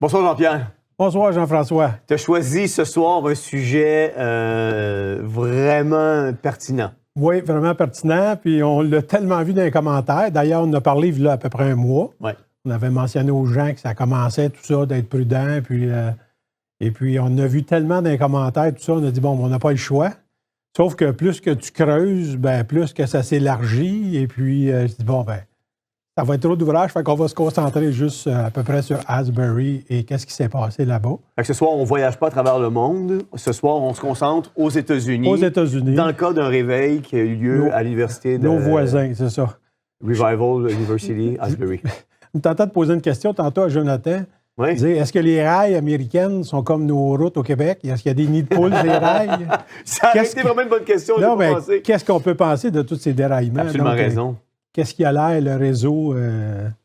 Bonsoir Jean-Pierre. Bonsoir Jean-François. Tu as choisi ce soir un sujet vraiment pertinent. Oui, vraiment pertinent. Puis on l'a tellement vu dans les commentaires. D'ailleurs, on en a parlé il y a à peu près un mois. Ouais. On avait mentionné aux gens que ça commençait, tout ça, d'être prudent. Et puis, on a vu tellement dans les commentaires, tout ça, on a dit, bon, on n'a pas le choix. Sauf que plus que tu creuses, ben, plus que ça s'élargit. Et puis, je dis, bon, ben, ça va être trop d'ouvrage, fait qu'on va se concentrer juste à peu près sur Asbury et qu'est-ce qui s'est passé là-bas. Fait que ce soir, on ne voyage pas à travers le monde. Ce soir, on se concentre aux États-Unis. Aux États-Unis. Dans le cas d'un réveil qui a eu lieu à l'université de... Nos voisins, c'est ça. Revival University, Asbury. Je tentais de poser une question tantôt à Jonathan. Oui. Est-ce que les rails américaines sont comme nos routes au Québec? Est-ce qu'il y a des nids de poules, des rails? Ça a été vraiment une bonne question. Non, mais qu'est-ce qu'on peut penser de tous ces déraillements? Absolument raison. Qu'est-ce qui a l'air le réseau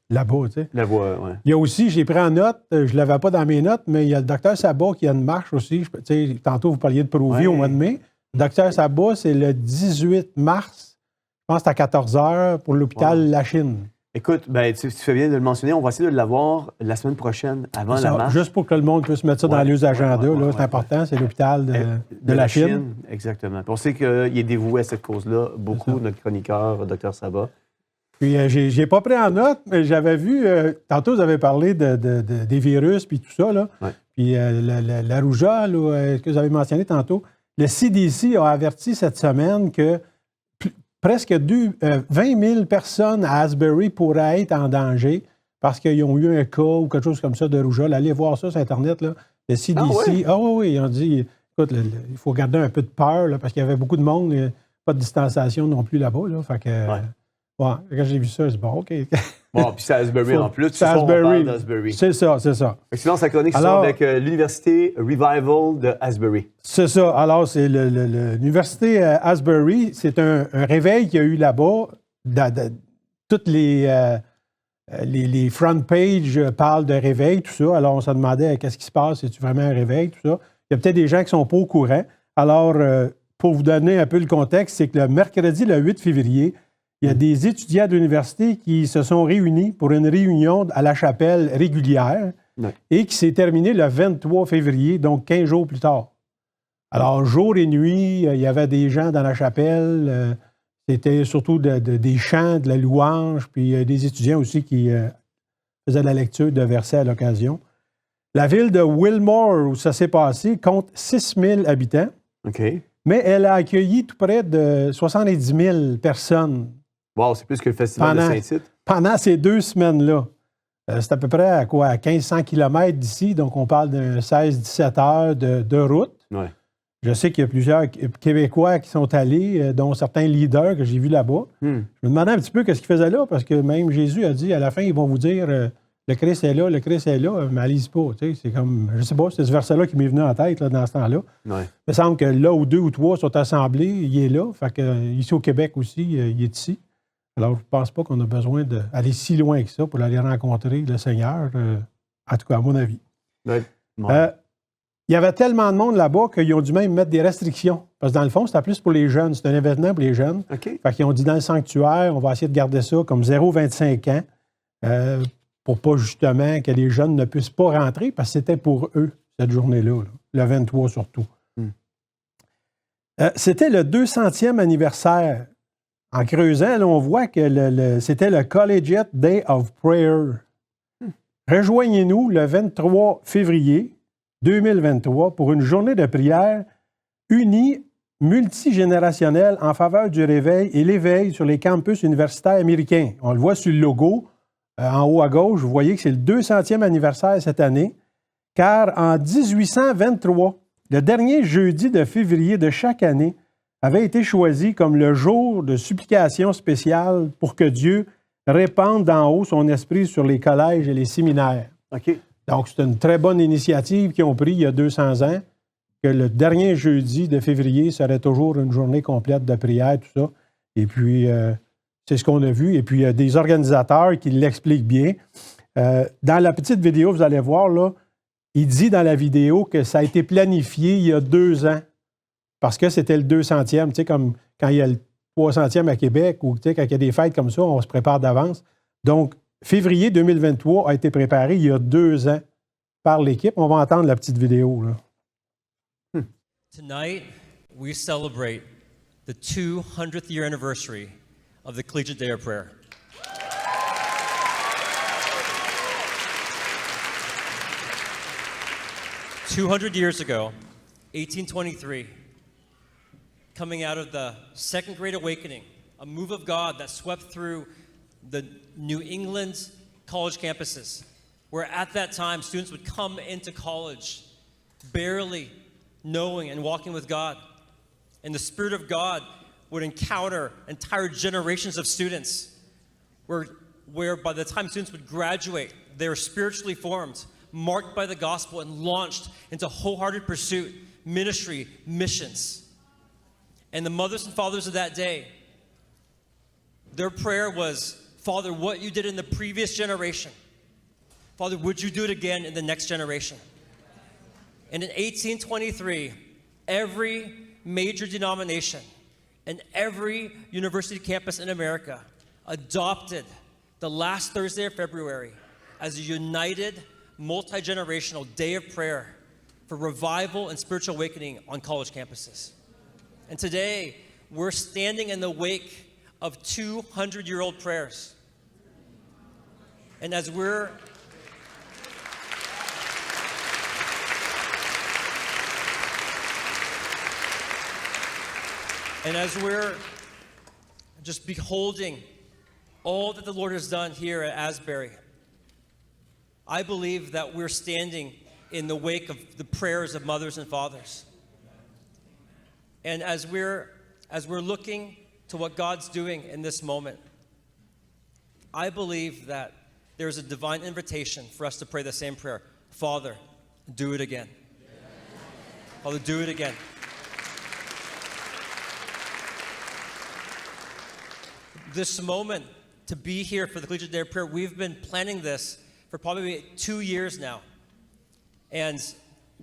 là-bas, tu sais? La voie, oui. Il y a aussi, j'ai pris en note, je ne l'avais pas dans mes notes, mais il y a le docteur Sabat qui a une marche aussi. Tu sais, tantôt, vous parliez de Provie au mois de mai. Le docteur Sabat, c'est le 18 mars, je pense que c'est à 14 h pour l'hôpital La Chine. Écoute, ben, tu fais bien de le mentionner. On va essayer de l'avoir la semaine prochaine, avant la marche. Juste pour que le monde puisse mettre ça dans les agendas. C'est important, c'est l'hôpital de la Chine. Exactement. Puis on sait qu'il est dévoué à cette cause-là, beaucoup, notre chroniqueur, Dr Sabat. Puis, j'ai pas pris en note, mais j'avais vu, tantôt, vous avez parlé des virus puis tout ça, là. Ouais. Puis la rougeole, ce que vous avez mentionné tantôt, le CDC a averti cette semaine que presque 20 000 personnes à Asbury pourraient être en danger parce qu'ils ont eu un cas ou quelque chose comme ça de rougeole. Allez voir ça sur Internet, là. Le CDC. Oui, ils ont dit, écoute, il faut garder un peu de peur, là, parce qu'il y avait beaucoup de monde, pas de distanciation non plus là-bas, là. Fait que... Ouais, quand j'ai vu ça, je dis bon, OK. Bon, puis c'est Asbury en plus. C'est Asbury. C'est ça, c'est ça. Sinon, sa chronique sort avec l'Université Revival de Asbury. C'est ça. Alors, c'est l'Université Asbury. C'est un réveil qu'il y a eu là-bas. Toutes les front pages parlent de réveil, tout ça. Alors, on se demandait qu'est-ce qui se passe, c'est-tu vraiment un réveil, tout ça. Il y a peut-être des gens qui ne sont pas au courant. Alors, pour vous donner un peu le contexte, c'est que le mercredi, le 8 février, il y a des étudiants de l'université qui se sont réunis pour une réunion à la chapelle régulière et qui s'est terminée le 23 février, donc 15 jours plus tard. Alors, jour et nuit, il y avait des gens dans la chapelle. C'était surtout des chants, de la louange, puis des étudiants aussi qui faisaient la lecture de versets à l'occasion. La ville de Wilmore, où ça s'est passé, compte 6 000 habitants. OK. Mais elle a accueilli tout près de 70 000 personnes. Wow, c'est plus que le festival de Saint-Tite. Pendant ces 2 semaines-là. C'est à peu près à 1500 km d'ici, donc on parle de 16-17 heures de route. Ouais. Je sais qu'il y a plusieurs Québécois qui sont allés, dont certains leaders que j'ai vus là-bas. Je me demandais un petit peu ce qu'ils faisaient là, parce que même Jésus a dit, à la fin, ils vont vous dire, le Christ est là, mais allez-y pas. C'est comme, je sais pas, c'est ce verset-là qui m'est venu en tête là, dans ce temps-là. Ouais. Il me semble que là où 2 ou 3 sont assemblés, il est là. Fait que, ici au Québec aussi, il est ici. Alors, je ne pense pas qu'on a besoin d'aller si loin que ça pour aller rencontrer le Seigneur, en tout cas, à mon avis. Ouais. Il y avait tellement de monde là-bas qu'ils ont dû même mettre des restrictions. Parce que dans le fond, c'était plus pour les jeunes. C'est un événement pour les jeunes. OK. Fait qu'ils ont dit dans le sanctuaire, on va essayer de garder ça comme 0,25 ans pour pas justement que les jeunes ne puissent pas rentrer parce que c'était pour eux, cette journée-là, le 23 surtout. C'était le 200e anniversaire. En creusant, là, on voit que c'était le Collegiate Day of Prayer. Rejoignez-nous le 23 février 2023 pour une journée de prière unie, multigénérationnelle en faveur du réveil et l'éveil sur les campus universitaires américains. On le voit sur le logo, en haut à gauche, vous voyez que c'est le 200e anniversaire cette année, car en 1823, le dernier jeudi de février de chaque année, avait été choisi comme le jour de supplication spéciale pour que Dieu répande d'en haut son esprit sur les collèges et les séminaires. OK. Donc, c'est une très bonne initiative qu'ils ont prise il y a 200 ans, que le dernier jeudi de février serait toujours une journée complète de prière, tout ça. Et puis, c'est ce qu'on a vu. Et puis, il y a des organisateurs qui l'expliquent bien. Dans la petite vidéo, vous allez voir, là, il dit dans la vidéo que ça a été planifié il y a 2 ans. Parce que c'était le 200e, tu sais, comme quand il y a le 300e à Québec ou tu sais, quand il y a des fêtes comme ça, on se prépare d'avance. Donc, février 2023 a été préparé il y a 2 ans par l'équipe. On va entendre la petite vidéo, là. Tonight, we celebrate the 200th year anniversary of the Collegiate Day of Prayer. "200 years ago, 1823, coming out of the Second Great Awakening, a move of God that swept through the New England college campuses, where at that time students would come into college barely knowing and walking with God. And the Spirit of God would encounter entire generations of students, where by the time students would graduate, they were spiritually formed, marked by the gospel, and launched into wholehearted pursuit, ministry, missions. And the mothers and fathers of that day, their prayer was, Father, what you did in the previous generation, Father, would you do it again in the next generation? And in 1823, every major denomination and every university campus in America adopted the last Thursday of February as a united, multi-generational day of prayer for revival and spiritual awakening on college campuses. And today, we're standing in the wake of 200-year-old prayers. And as we're just beholding all that the Lord has done here at Asbury, I believe that we're standing in the wake of the prayers of mothers and fathers. And as we're looking to what God's doing in this moment, I believe that there's a divine invitation for us to pray the same prayer. Father, do it again. Father, do it again. This moment to be here for the Collegiate Day of Prayer, we've been planning this for probably 2 years now. And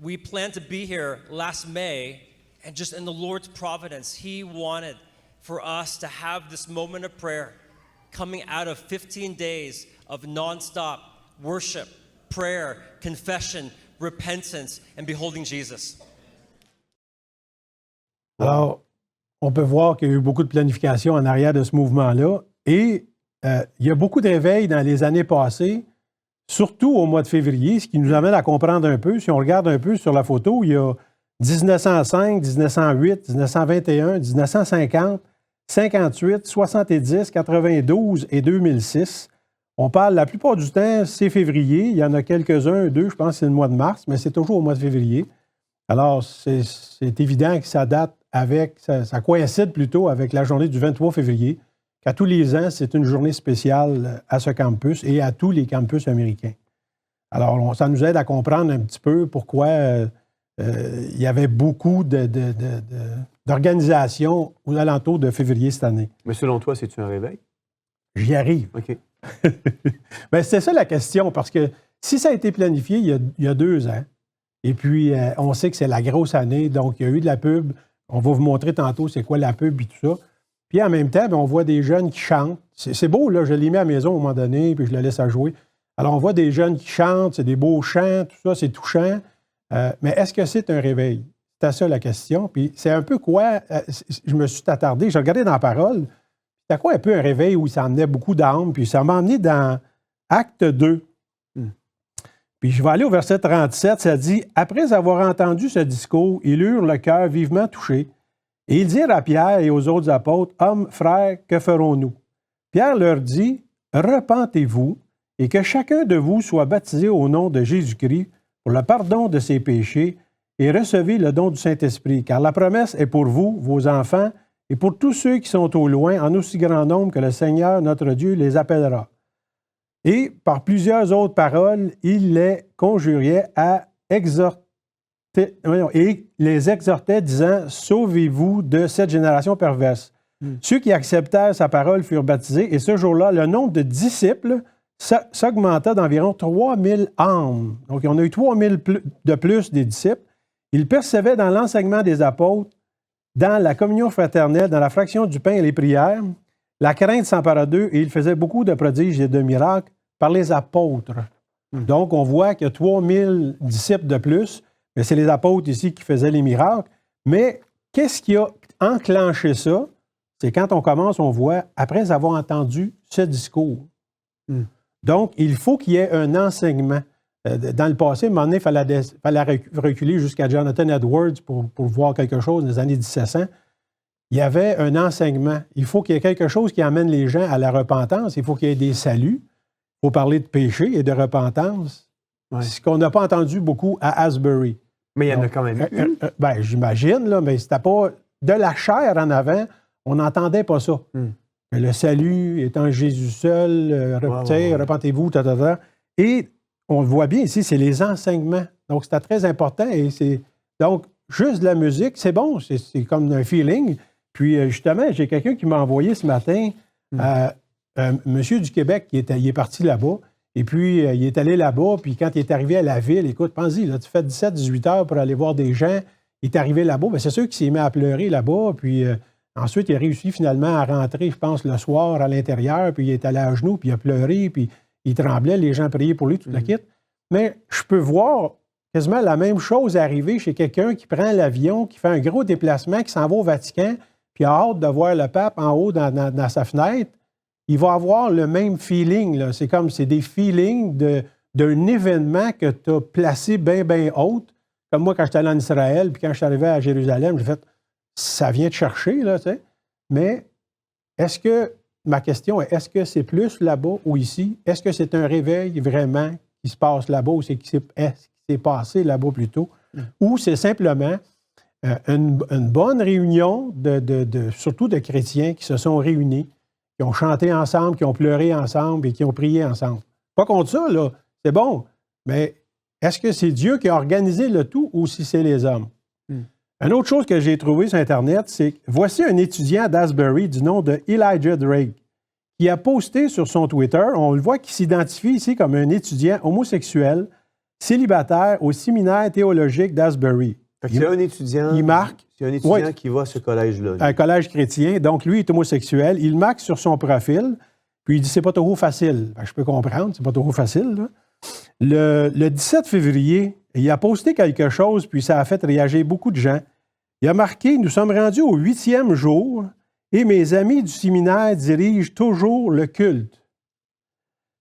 we planned to be here last May, and just in the Lord's providence, He wanted for us to have this moment of prayer coming out of 15 days of nonstop worship, prayer, confession, repentance, and beholding Jesus. Alors, on peut voir qu'il y a eu beaucoup de planification en arrière de ce mouvement-là. Et il y a beaucoup de réveils dans les années passées, surtout au mois de février, ce qui nous amène à comprendre un peu. Si on regarde un peu sur la photo, il y a 1905, 1908, 1921, 1950, 58, 70, 92 et 2006. On parle, la plupart du temps, c'est février. Il y en a quelques-uns, deux, je pense que c'est le mois de mars, mais c'est toujours au mois de février. Alors, c'est évident que ça date avec, ça coïncide plutôt avec la journée du 23 février, qu'à tous les ans, c'est une journée spéciale à ce campus et à tous les campus américains. Alors, ça nous aide à comprendre un petit peu pourquoi il y avait beaucoup d'organisations aux alentours de février cette année. Mais selon toi, c'est-tu un réveil? J'y arrive. OK. Bien, c'était ça la question, parce que si ça a été planifié il y a 2 ans, et puis on sait que c'est la grosse année, donc il y a eu de la pub. On va vous montrer tantôt c'est quoi la pub et tout ça. Puis en même temps, bien, on voit des jeunes qui chantent. C'est beau, là, je l'ai mis à la maison à un moment donné, puis je le laisse à jouer. Alors, on voit des jeunes qui chantent, c'est des beaux chants, tout ça, c'est touchant. Mais est-ce que c'est un réveil? C'était ça la question. Puis c'est un peu quoi, je me suis attardé, j'ai regardé dans la parole, c'était quoi un peu un réveil où ça emmenait beaucoup d'âmes, puis ça m'a emmené dans Acte 2. Puis je vais aller au verset 37, ça dit « Après avoir entendu ce discours, ils eurent le cœur vivement touché, et ils dirent à Pierre et aux autres apôtres, « Hommes, frères, que ferons-nous? » Pierre leur dit, « Repentez-vous, et que chacun de vous soit baptisé au nom de Jésus-Christ pour le pardon de ses péchés, et recevez le don du Saint-Esprit, car la promesse est pour vous, vos enfants, et pour tous ceux qui sont au loin, en aussi grand nombre que le Seigneur, notre Dieu, les appellera. » Et par plusieurs autres paroles, il les conjurait à exhorter, et les exhortait, disant, « Sauvez-vous de cette génération perverse. » Ceux qui acceptèrent sa parole furent baptisés, et ce jour-là, le nombre de disciples s'augmenta d'environ 3000 âmes. Donc, on a eu 3000 de plus des disciples. Ils percevaient dans l'enseignement des apôtres, dans la communion fraternelle, dans la fraction du pain et les prières. La crainte s'empara d'eux et ils faisaient beaucoup de prodiges et de miracles par les apôtres. Donc, on voit qu'il y a 3000 disciples de plus, mais c'est les apôtres ici qui faisaient les miracles. Mais qu'est-ce qui a enclenché ça? C'est quand on commence, on voit, après avoir entendu ce discours. Donc, il faut qu'il y ait un enseignement. Dans le passé, à un moment donné, il fallait reculer jusqu'à Jonathan Edwards pour voir quelque chose dans les années 1700. Il y avait un enseignement. Il faut qu'il y ait quelque chose qui amène les gens à la repentance. Il faut qu'il y ait des saluts. Il faut parler de péché et de repentance. Ouais. C'est ce qu'on n'a pas entendu beaucoup à Asbury. Mais il y en a quand même eu. Ben, j'imagine, là, mais c'était pas de la chair en avant. On n'entendait pas ça. Le salut étant Jésus seul, repentez-vous, Et on le voit bien ici, c'est les enseignements. Donc, c'était très important. Donc, juste de la musique, c'est bon. C'est comme un feeling. Puis, justement, j'ai quelqu'un qui m'a envoyé ce matin, un monsieur du Québec, il est parti là-bas. Et puis, il est allé là-bas. Puis, quand il est arrivé à la ville, écoute, pense-y, là, tu fais 17-18 heures pour aller voir des gens. Il est arrivé là-bas. Bien, c'est sûr qu'il s'est mis à pleurer là-bas. Puis, ensuite, il a réussi finalement à rentrer, je pense, le soir à l'intérieur. Puis, il est allé à genoux. Puis, il a pleuré. Puis, il tremblait. Les gens priaient pour lui, tout le kit. Mais je peux voir quasiment la même chose arriver chez quelqu'un qui prend l'avion, qui fait un gros déplacement, qui s'en va au Vatican, puis a hâte de voir le pape en haut dans sa fenêtre. Il va avoir le même feeling. Là. C'est des feelings d'un événement que tu as placé bien, bien haute. Comme moi, quand j'étais allé en Israël, puis quand je suis arrivé à Jérusalem, j'ai fait, ça vient te chercher, là, tu sais. Mais ma question est, est-ce que c'est plus là-bas ou ici? Est-ce que c'est un réveil vraiment qui se passe là-bas ou est-ce qui s'est passé là-bas plutôt? Ou c'est simplement une bonne réunion surtout de chrétiens qui se sont réunis, qui ont chanté ensemble, qui ont pleuré ensemble et qui ont prié ensemble. Pas contre ça, là. C'est bon. Mais est-ce que c'est Dieu qui a organisé le tout ou si c'est les hommes? Une autre chose que j'ai trouvée sur Internet, c'est voici un étudiant d'Asbury du nom de Elijah Drake qui a posté sur son Twitter, on le voit qu'il s'identifie ici comme un étudiant homosexuel, célibataire au séminaire théologique d'Asbury. C'est un étudiant, qui va à ce collège-là. Un collège chrétien. Donc, lui est homosexuel. Il marque sur son profil, puis il dit c'est pas trop facile. Ben, je peux comprendre, c'est pas trop facile. Là. Le 17 février, il a posté quelque chose, puis ça a fait réagir beaucoup de gens. Il a marqué « Nous sommes rendus au 8e jour et mes amis du séminaire dirigent toujours le culte.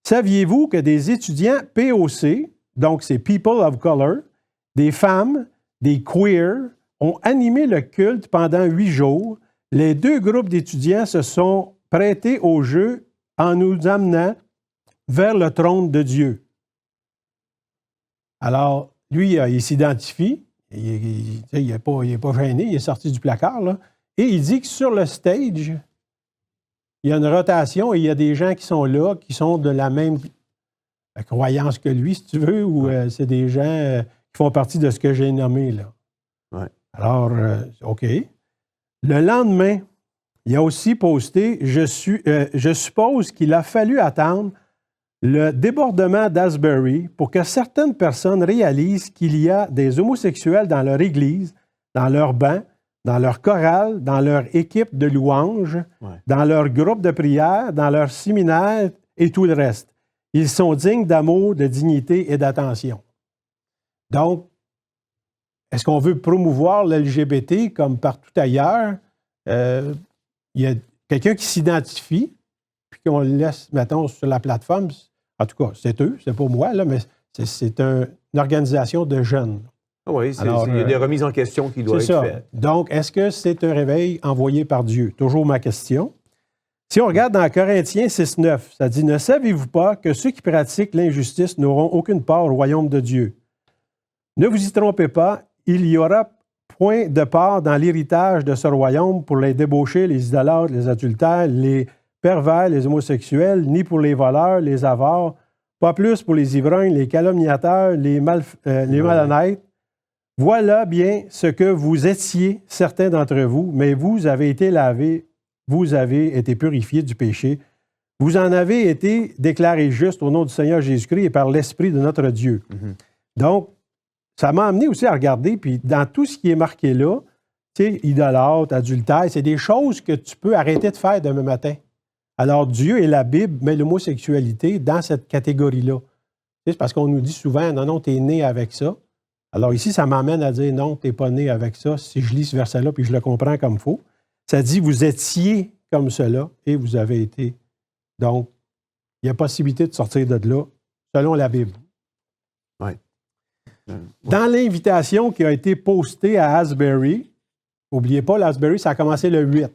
Saviez-vous que des étudiants POC, donc c'est People of Color, des femmes, des queers, ont animé le culte pendant 8 jours. Les deux groupes d'étudiants se sont prêtés au jeu en nous amenant vers le trône de Dieu. » Alors, lui, il s'identifie, il n'est pas gêné, il est sorti du placard, là, et il dit que sur le stage, il y a une rotation et il y a des gens qui sont là, qui sont de la même croyance que lui, si tu veux, ou c'est des gens qui font partie de ce que j'ai nommé, là. Ouais. Alors, OK. Le lendemain, il a aussi posté « Je suppose qu'il a fallu attendre le débordement d'Asbury pour que certaines personnes réalisent qu'il y a des homosexuels dans leur église, dans leur banc, dans leur chorale, dans leur équipe de louanges, dans leur groupe de prière, dans leur séminaire et tout le reste. Ils sont dignes d'amour, de dignité et d'attention. » Donc, est-ce qu'on veut promouvoir l'LGBT comme partout ailleurs? Il y a quelqu'un qui s'identifie, puis qu'on le laisse, mettons, sur la plateforme. En tout cas, c'est eux, c'est pas moi, là, mais c'est une organisation de jeunes. Oui, il y a des remises en question qui doivent être faites. Donc, est-ce que c'est un réveil envoyé par Dieu? Toujours ma question. Si on regarde dans Corinthiens 6,9, ça dit « Ne savez-vous pas que ceux qui pratiquent l'injustice n'auront aucune part au royaume de Dieu? Ne vous y trompez pas, il n'y aura point de part dans l'héritage de ce royaume pour les débauchés, les idolâtres, les adultères, les pervers, les homosexuels, ni pour les voleurs, les avares, pas plus pour les ivrognes, les calomniateurs, les malhonnêtes. Voilà bien ce que vous étiez, certains d'entre vous, mais vous avez été lavés, vous avez été purifiés du péché. Vous en avez été déclarés justes au nom du Seigneur Jésus-Christ et par l'Esprit de notre Dieu. » Donc, ça m'a amené aussi à regarder, puis dans tout ce qui est marqué là, tu sais, idolâtre, adultère, c'est des choses que tu peux arrêter de faire demain matin. Alors, Dieu et la Bible mettent l'homosexualité dans cette catégorie-là. C'est parce qu'on nous dit souvent, non, tu es né avec ça. Alors ici, ça m'amène à dire, non, tu n'es pas né avec ça. Si je lis ce verset-là, puis je le comprends comme il faut, ça dit, vous étiez comme cela et vous avez été. Donc, il y a possibilité de sortir de là, selon la Bible. Oui. Dans l'invitation qui a été postée à Asbury, n'oubliez pas, l'Asbury, ça a commencé le 8.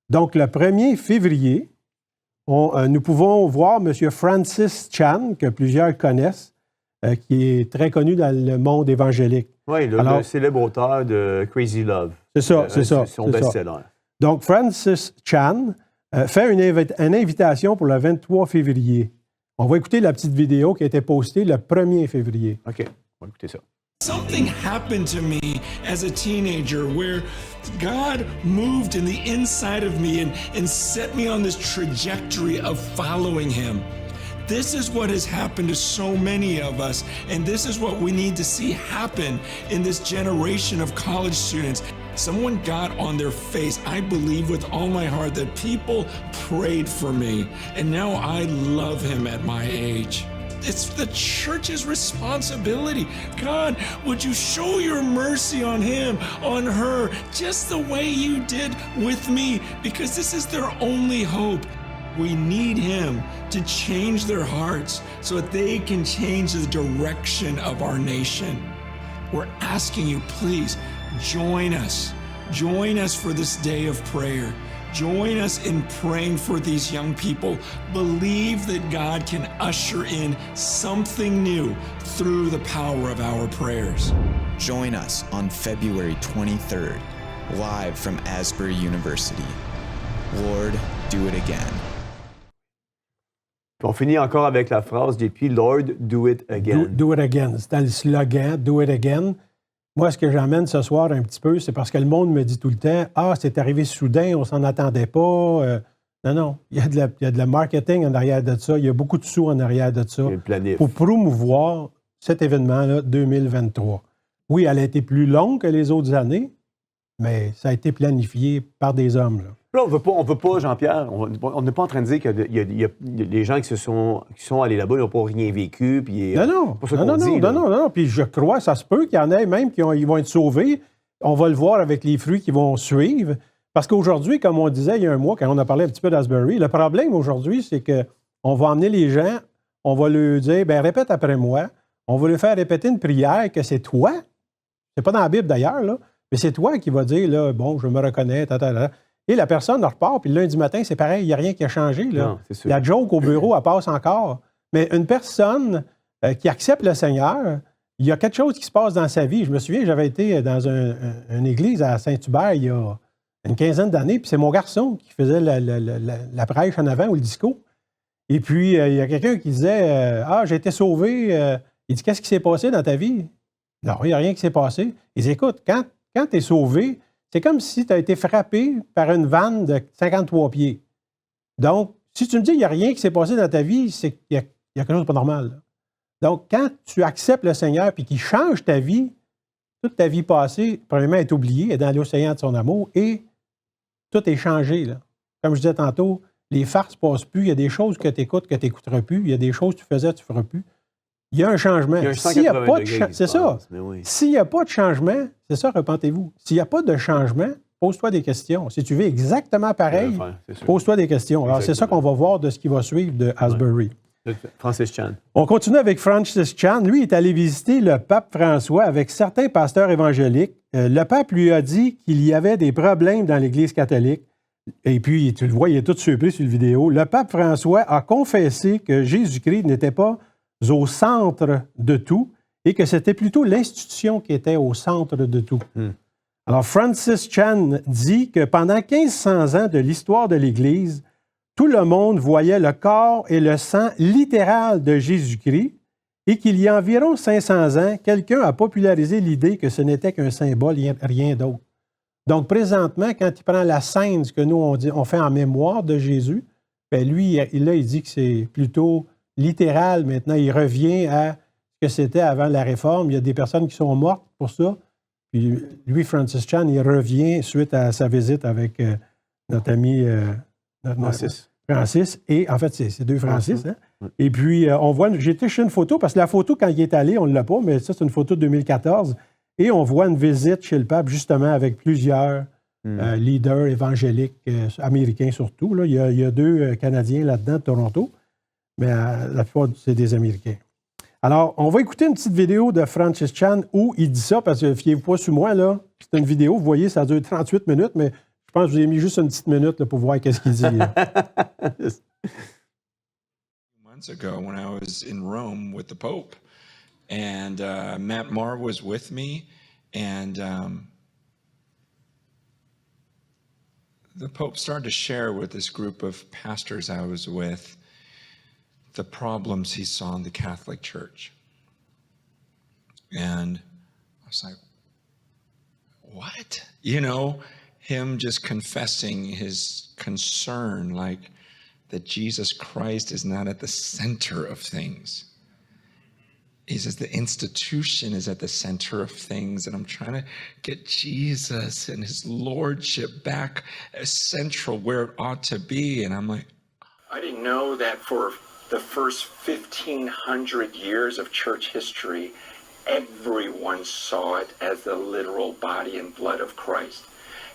Donc, le 1er février, nous pouvons voir M. Francis Chan, que plusieurs connaissent, qui est très connu dans le monde évangélique. Oui, le célèbre auteur de Crazy Love. C'est ça, c'est ça. Son best-seller. Donc, Francis Chan fait une invitation pour le 23 février. On va écouter la petite vidéo qui a été postée le 1er février. OK, on va écouter ça. Something happened to me as a teenager where God moved in the inside of me and set me on this trajectory of following Him. This is what has happened to so many of us, and this is what we need to see happen in this generation of college students. Someone got on their face, I believe with all my heart, that people prayed for me, and now I love Him at my age. It's the church's responsibility. God, would you show your mercy on him, on her, just the way you did with me, because this is their only hope. We need him to change their hearts so that they can change the direction of our nation. We're asking you, please, join us. Join us for this day of prayer. Join us in praying for these young people. Believe that God can usher in something new through the power of our prayers. Join us on February 23rd, live from Asbury University. Lord, do it again. On finit encore avec la phrase JP, Lord, do it again. Do it again. C'est dans le slogan, do it again. Moi, ce que j'emmène ce soir un petit peu, c'est parce que le monde me dit tout le temps, « Ah, c'est arrivé soudain, on s'en attendait pas. Non, il y a de la marketing en arrière de ça, il y a beaucoup de sous en arrière de ça pour promouvoir cet événement-là 2023. Oui, elle a été plus longue que les autres années, mais ça a été planifié par des hommes. Là, on veut pas, Jean-Pierre, on n'est pas en train de dire qu'il y a des gens qui sont allés là-bas, ils n'ont pas rien vécu. Puis, non. Puis je crois, ça se peut qu'il y en ait même ils vont être sauvés. On va le voir avec les fruits qui vont suivre. Parce qu'aujourd'hui, comme on disait il y a un mois, quand on a parlé un petit peu d'Asbury, le problème aujourd'hui, c'est qu'on va emmener les gens, on va leur dire, répète après moi. On va leur faire répéter une prière que c'est toi. C'est pas dans la Bible d'ailleurs, là, mais c'est toi qui vas dire, là, bon, je me reconnais, Et la personne repart, puis le lundi matin, c'est pareil, il n'y a rien qui a changé. Là. Non, c'est sûr. La joke au bureau, elle passe encore. Mais une personne qui accepte le Seigneur, il y a quelque chose qui se passe dans sa vie. Je me souviens, j'avais été dans une église à Saint-Hubert il y a une quinzaine d'années, puis c'est mon garçon qui faisait la prêche en avant ou le discours. Et puis, il y a quelqu'un qui disait j'ai été sauvé. Il dit, qu'est-ce qui s'est passé dans ta vie? Non, il n'y a rien qui s'est passé. Il dit, écoute, quand tu es sauvé, c'est comme si tu as été frappé par une vanne de 53 pieds. Donc, si tu me dis qu'il n'y a rien qui s'est passé dans ta vie, c'est qu'il y a quelque chose de pas normal. Là. Donc, quand tu acceptes le Seigneur et qu'il change ta vie, toute ta vie passée, premièrement, est oubliée, est dans l'océan de son amour et tout est changé. Là. Comme je disais tantôt, les farces ne passent plus. Il y a des choses que tu écoutes que tu n'écouteras plus. Il y a des choses que tu faisais que tu ne feras plus. Il y a un changement. S'il n'y a pas de c'est ça. Oui. S'il n'y a pas de changement, c'est ça, repentez-vous. S'il n'y a pas de changement, pose-toi des questions. Si tu veux exactement pareil, pose-toi des questions. Alors, c'est ça qu'on va voir de ce qui va suivre de Asbury. Francis Chan. On continue avec Francis Chan. Lui est allé visiter le pape François avec certains pasteurs évangéliques. Le pape lui a dit qu'il y avait des problèmes dans l'Église catholique. Et puis, tu le vois, il est tout surpris sur la vidéo. Le pape François a confessé que Jésus-Christ n'était pas au centre de tout et que c'était plutôt l'institution qui était au centre de tout. Alors, Francis Chan dit que pendant 1500 ans de l'histoire de l'Église, tout le monde voyait le corps et le sang littéral de Jésus-Christ et qu'il y a environ 500 ans, quelqu'un a popularisé l'idée que ce n'était qu'un symbole, rien d'autre. Donc, présentement, quand il prend la scène, ce que nous, on fait en mémoire de Jésus, bien lui, il dit que c'est plutôt littéral. Maintenant, il revient à ce que c'était avant la Réforme. Il y a des personnes qui sont mortes pour ça. Puis lui, Francis Chan, il revient suite à sa visite avec notre ami Francis. Et en fait, c'est deux Francis. Hein? Et puis, on voit, j'ai été chez une photo, parce que la photo, quand il est allé, on ne l'a pas, mais ça, c'est une photo de 2014. Et on voit une visite chez le pape, justement, avec plusieurs leaders évangéliques américains surtout. Là. Il y a 2 Canadiens là-dedans de Toronto, mais la plupart, c'est des Américains. Alors, on va écouter une petite vidéo de Francis Chan où il dit ça, parce que fiez-vous pas sur moi, là. C'est une vidéo, vous voyez, ça dure 38 minutes, mais je pense que je vous ai mis juste une petite minute là, pour voir qu'est-ce qu'il dit. Là. Months ago when I was in Rome with the Pope, and Matt Maher was with me, and the Pope started to share with this group of pastors I was with the problems he saw in the Catholic Church. And I was like, what? You know, him just confessing his concern, like that Jesus Christ is not at the center of things. He says the institution is at the center of things, and I'm trying to get Jesus and his lordship back as central where it ought to be. And I'm like, I didn't know that for the first 1,500 years of church history, everyone saw it as the literal body and blood of Christ.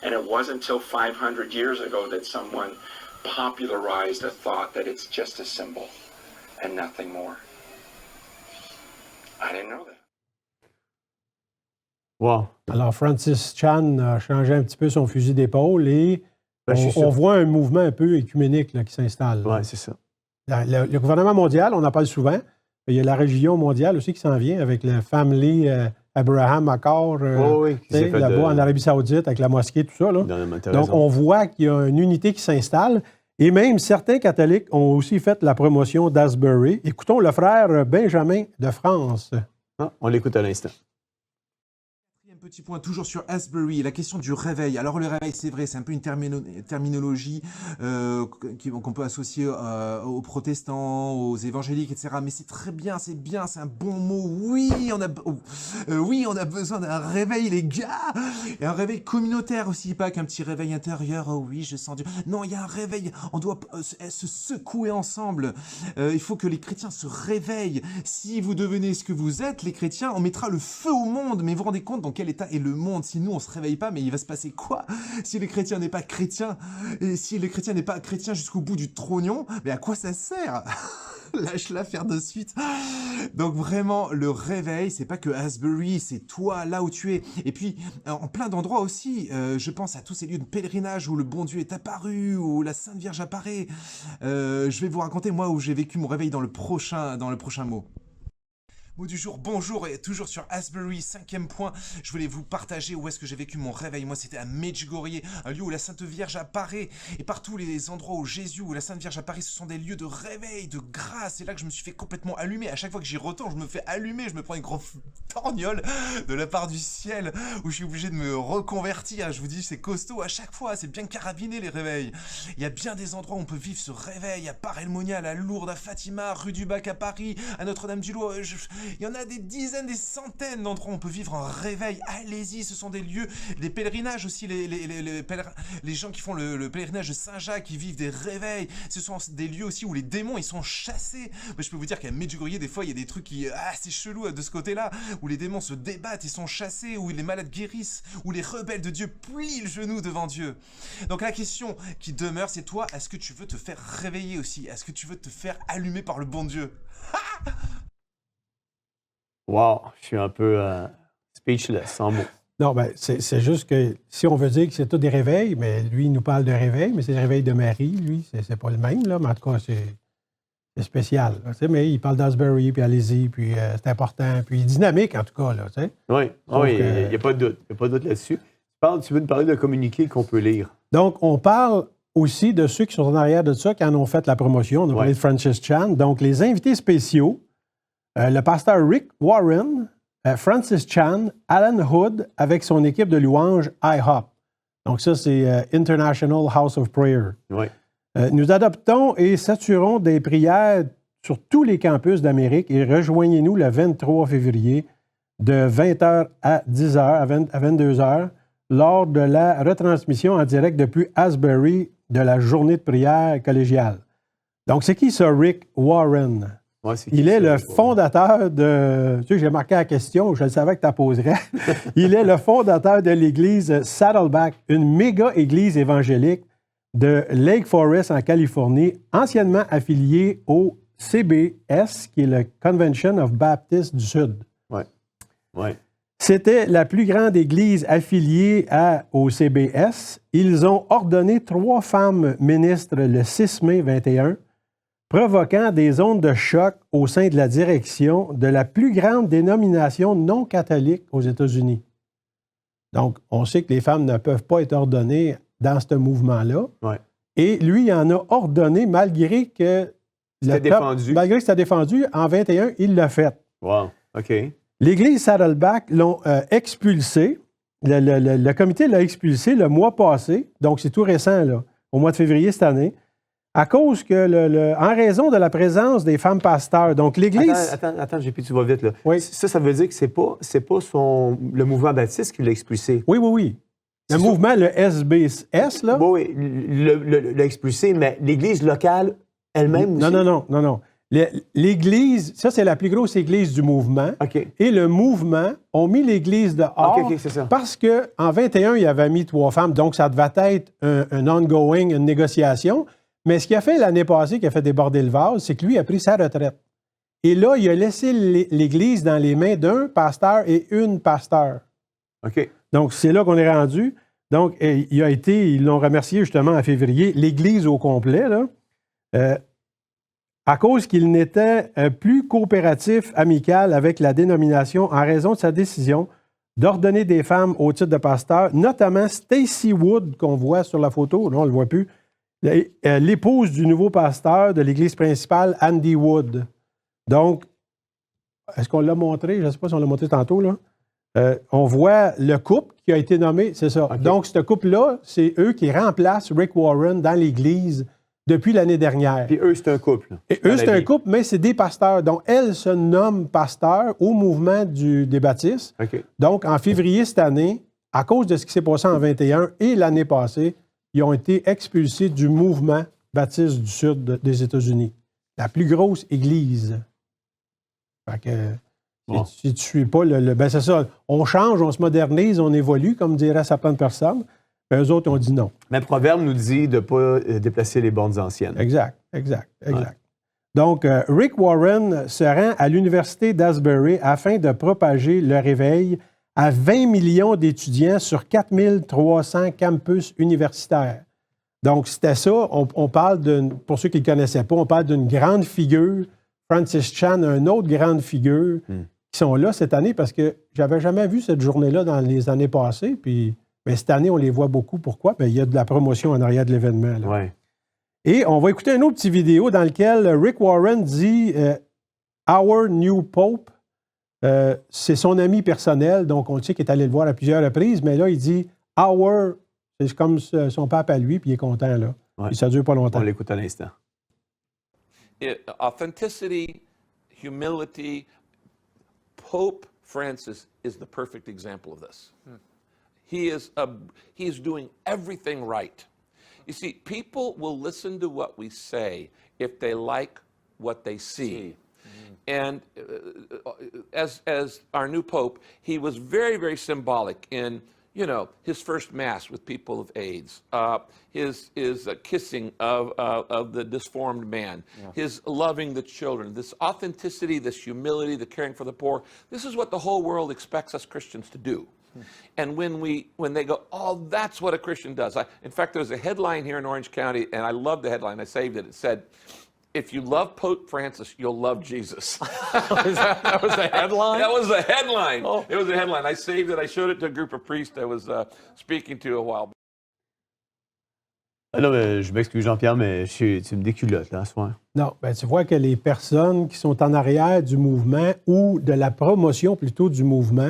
And it wasn't until 500 years ago that someone popularized a thought that it's just a symbol and nothing more. I didn't know that. Wow. Alors, Francis Chan a changé un petit peu son fusil d'épaule et on voit un mouvement un peu écuménique là, qui s'installe. Oui, c'est ça. Le gouvernement mondial, on en parle souvent. Il y a la région mondiale aussi qui s'en vient avec le Family Abraham Accord là-bas en Arabie Saoudite avec la mosquée, tout ça. Là. Donc, on voit qu'il y a une unité qui s'installe. Et même certains catholiques ont aussi fait la promotion d'Asbury. Écoutons le frère Benjamin de France. Ah, on l'écoute à l'instant. Petit point toujours sur Asbury, la question du réveil. Alors le réveil, c'est vrai, c'est un peu une terminologie qu'on peut associer aux protestants, aux évangéliques, etc. Mais c'est très bien, c'est un bon mot. Oui, on a besoin d'un réveil, les gars. Et un réveil communautaire aussi, pas qu'un petit réveil intérieur. Oh oui, je sens Dieu. Non, il y a un réveil. On doit se secouer ensemble. Il faut que les chrétiens se réveillent. Si vous devenez ce que vous êtes, les chrétiens, on mettra le feu au monde. Mais vous vous rendez compte dans quel état est le monde? Si nous on se réveille pas, mais il va se passer quoi? Si le chrétien n'est pas chrétien, et si le chrétien n'est pas chrétien jusqu'au bout du trognon, mais à quoi ça sert? Lâche-la faire de suite. Donc vraiment, le réveil, c'est pas que Asbury, c'est toi, là où tu es. Et puis, en plein d'endroits aussi, je pense à tous ces lieux de pèlerinage où le bon Dieu est apparu, où la Sainte Vierge apparaît. Je vais vous raconter, moi, où j'ai vécu mon réveil dans le prochain mot. Mot du jour, bonjour, et toujours sur Asbury, 5e point, je voulais vous partager où est-ce que j'ai vécu mon réveil. Moi, c'était à Medjugorje, un lieu où la Sainte Vierge apparaît, et partout les endroits où Jésus, où la Sainte Vierge apparaît, ce sont des lieux de réveil, de grâce. C'est là que je me suis fait complètement allumer. À chaque fois que j'y retourne, je me fais allumer, je me prends une grosse torgnole de la part du ciel, où je suis obligé de me reconvertir. Je vous dis, c'est costaud à chaque fois, c'est bien carabiné les réveils. Il y a bien des endroits où on peut vivre ce réveil, à Paray-le-Monial, à Lourdes, à Fatima, rue du Bac à Paris, à Notre-Dame-du-Lot. Il y en a des dizaines, des centaines d'endroits où on peut vivre un réveil. Allez-y, ce sont des lieux, des pèlerinages aussi, les gens qui font le pèlerinage de Saint-Jacques, qui vivent des réveils. Ce sont des lieux aussi où les démons, ils sont chassés. Mais je peux vous dire qu'à Medjugorje, des fois, il y a des trucs qui... c'est chelou de ce côté-là, où les démons se débattent, ils sont chassés, où les malades guérissent, où les rebelles de Dieu plient le genou devant Dieu. Donc la question qui demeure, c'est toi, est-ce que tu veux te faire réveiller aussi? Est-ce que tu veux te faire allumer par le bon Dieu? Wow, je suis un peu speechless, sans mots. Non, ben c'est juste que si on veut dire que c'est tout des réveils, mais lui, il nous parle de réveil, mais c'est le réveil de Marie, lui, c'est pas le même, là, mais en tout cas, c'est spécial. Là, mais il parle d'Asbury, puis allez-y, puis c'est important, puis il est dynamique, en tout cas, là, tu sais. Oui, il n'y a pas de doute. Il n'y a pas de doute là-dessus. Tu veux nous parler de communiqué qu'on peut lire? Donc, on parle aussi de ceux qui sont en arrière de ça, qui en ont fait la promotion. On a parlé de Francis Chan. Donc, les invités spéciaux, le pasteur Rick Warren, Francis Chan, Alan Hood, avec son équipe de louanges IHOP. Donc ça, c'est International House of Prayer. Oui. Nous adoptons et saturons des prières sur tous les campus d'Amérique et rejoignez-nous le 23 février de 20h à 10h, à 22h, lors de la retransmission en direct depuis Asbury de la journée de prière collégiale. Donc, c'est qui ça, Rick Warren? Ouais, c'est Il qui, est ça, le Rick Warren? fondateur de... Tu sais, j'ai marqué la question, je le savais que tu la poserais. Il est le fondateur de l'église Saddleback, une méga église évangélique de Lake Forest en Californie, anciennement affiliée au CBS, qui est le Convention of Baptists du Sud. Ouais. Ouais. C'était la plus grande église affiliée au CBS. Ils ont ordonné 3 femmes ministres le 6 mai 21, provoquant des ondes de choc au sein de la direction de la plus grande dénomination non catholique aux États-Unis. Donc, on sait que les femmes ne peuvent pas être ordonnées dans ce mouvement-là. Ouais. Et lui, il en a ordonné malgré que... C'était défendu. Malgré que c'était défendu, en 21, il l'a fait. Wow. OK. L'Église Saddleback l'ont expulsé. Le comité l'a expulsé le mois passé, donc c'est tout récent, là, au mois de février cette année, à cause que, en raison de la présence des femmes pasteurs. Donc l'Église... Attends, JP, tu vas vite, là. Oui. Ça veut dire que c'est pas le mouvement baptiste qui l'a expulsé. Oui. Le mouvement, le SBS, là... Oui, l'a expulsé, mais l'Église locale elle-même aussi? Non. L'Église, ça, c'est la plus grosse église du mouvement. OK. Et le mouvement ont mis l'Église dehors OK, c'est ça. parce qu'en 21, il avait mis 3 femmes, donc ça devait être un ongoing, une négociation. Mais ce qu'il a fait l'année passée, qui a fait déborder le vase, c'est que lui a pris sa retraite. Et là, il a laissé l'Église dans les mains d'un pasteur et une pasteur. OK. Donc, c'est là qu'on est rendu. Donc, ils l'ont remercié justement en février, l'Église au complet, là. À cause qu'il n'était plus coopératif, amical avec la dénomination en raison de sa décision d'ordonner des femmes au titre de pasteur, notamment Stacy Wood, qu'on voit sur la photo, là on ne le voit plus, l'épouse du nouveau pasteur de l'église principale, Andy Wood. Donc, est-ce qu'on l'a montré? Je ne sais pas si on l'a montré tantôt, là. On voit le couple qui a été nommé, c'est ça. Okay. Donc, ce couple-là, c'est eux qui remplacent Rick Warren dans l'église depuis l'année dernière. Puis eux, c'est un couple. Et eux, c'est un couple, mais c'est des pasteurs. Donc, elle se nomme pasteur au mouvement des baptistes. OK. Donc, en février cette année, à cause de ce qui s'est passé en 21 et l'année passée, ils ont été expulsés du mouvement baptiste du Sud des États-Unis. La plus grosse église. Fait que, bon. si tu ne suis pas ben c'est ça. On change, on se modernise, on évolue, comme diraient certaines personnes. Eux autres ont dit non. Mais le Proverbe nous dit de ne pas déplacer les bornes anciennes. Exact. Ouais. Donc, Rick Warren se rend à l'Université d'Asbury afin de propager le réveil à 20 millions d'étudiants sur 4300 campus universitaires. Donc, c'était ça. On parle pour ceux qui ne le connaissaient pas, on parle d'une grande figure. Francis Chan, une autre grande figure, qui sont là cette année parce que j'avais jamais vu cette journée-là dans les années passées. Puis, mais cette année, on les voit beaucoup. Pourquoi? Bien, il y a de la promotion en arrière de l'événement. Là. Ouais. Et on va écouter une autre petite vidéo dans laquelle Rick Warren dit Our New Pope. C'est son ami personnel, donc on sait qu'il est allé le voir à plusieurs reprises, mais là, il dit Our, c'est comme son pape à lui, puis il est content, là. Ouais. Puis ça ne dure pas longtemps. On l'écoute à l'instant. Authenticity, humility. Pope Francis is the perfect example of this. He is doing everything right. You see, people will listen to what we say if they like what they see. And as our new Pope, he was very, very symbolic in, you know, his first Mass with people of AIDS, his kissing of the disformed man, his loving the children, this authenticity, this humility, the caring for the poor. This is what the whole world expects us Christians to do. And when they go, oh, that's what a Christian does. In fact, there's a headline here in Orange County, and I love the headline. I saved it. It said, if you love Pope Francis, you'll love Jesus. That was the headline? That was the headline. Oh. It was the headline. I saved it. I showed it to a group of priests I was speaking to a while back. Ah non, mais je m'excuse, Jean-Pierre, mais tu me déculottes, là, ce soir. Non, ben tu vois que les personnes qui sont en arrière du mouvement ou de la promotion plutôt du mouvement,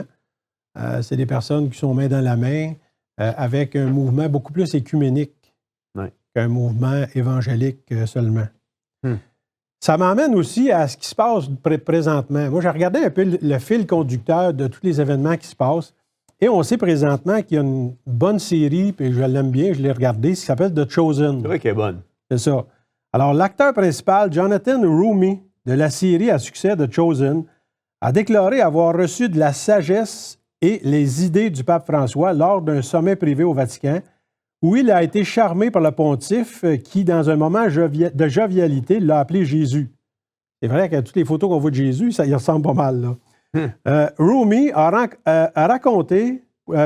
c'est des personnes qui sont main dans la main avec un mouvement beaucoup plus écuménique qu'un mouvement évangélique seulement. Ça m'emmène aussi à ce qui se passe présentement. Moi, j'ai regardé un peu le fil conducteur de tous les événements qui se passent et on sait présentement qu'il y a une bonne série, puis je l'aime bien, je l'ai regardée, qui s'appelle The Chosen. C'est vrai qu'elle est bonne. C'est ça. Alors, l'acteur principal, Jonathan Roumie, de la série à succès The Chosen, a déclaré avoir reçu de la sagesse et les idées du pape François lors d'un sommet privé au Vatican, où il a été charmé par le pontife qui, dans un moment de jovialité, l'a appelé Jésus. C'est vrai que toutes les photos qu'on voit de Jésus, ça y ressemble pas mal. Roumie a raconté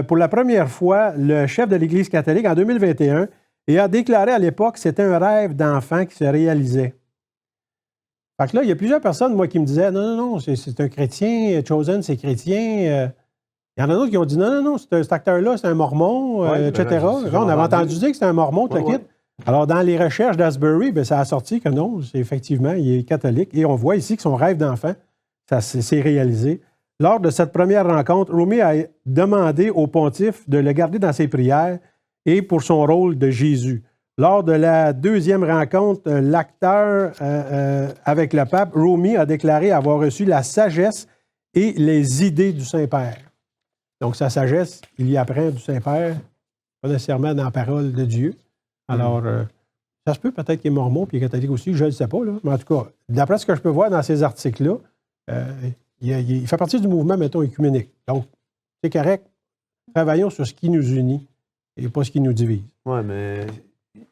pour la première fois le chef de l'Église catholique en 2021 et a déclaré à l'époque que c'était un rêve d'enfant qui se réalisait. Fait que là, il y a plusieurs personnes, moi, qui me disaient « Non, c'est un chrétien, Chosen, c'est chrétien. Il y en a d'autres qui ont dit « Non, cet acteur-là, c'est un mormon, etc. » On avait entendu dire que c'était un mormon, tout le kit. Alors, dans les recherches d'Asbury, ça a sorti que non, effectivement, il est catholique. Et on voit ici que son rêve d'enfant, ça s'est réalisé. Lors de cette première rencontre, Roumie a demandé au pontife de le garder dans ses prières et pour son rôle de Jésus. Lors de la deuxième rencontre, l'acteur avec le pape, Roumie a déclaré avoir reçu la sagesse et les idées du Saint-Père. Donc, sa sagesse, il y apprend du Saint-Père, pas nécessairement dans la parole de Dieu. Alors, ça se peut peut-être qu'il est mormon puis catholique aussi, je ne le sais pas. Là. Mais en tout cas, d'après ce que je peux voir dans ces articles-là, il fait partie du mouvement, mettons, œcuménique. Donc, c'est correct. Travaillons sur ce qui nous unit et pas ce qui nous divise. Oui, mais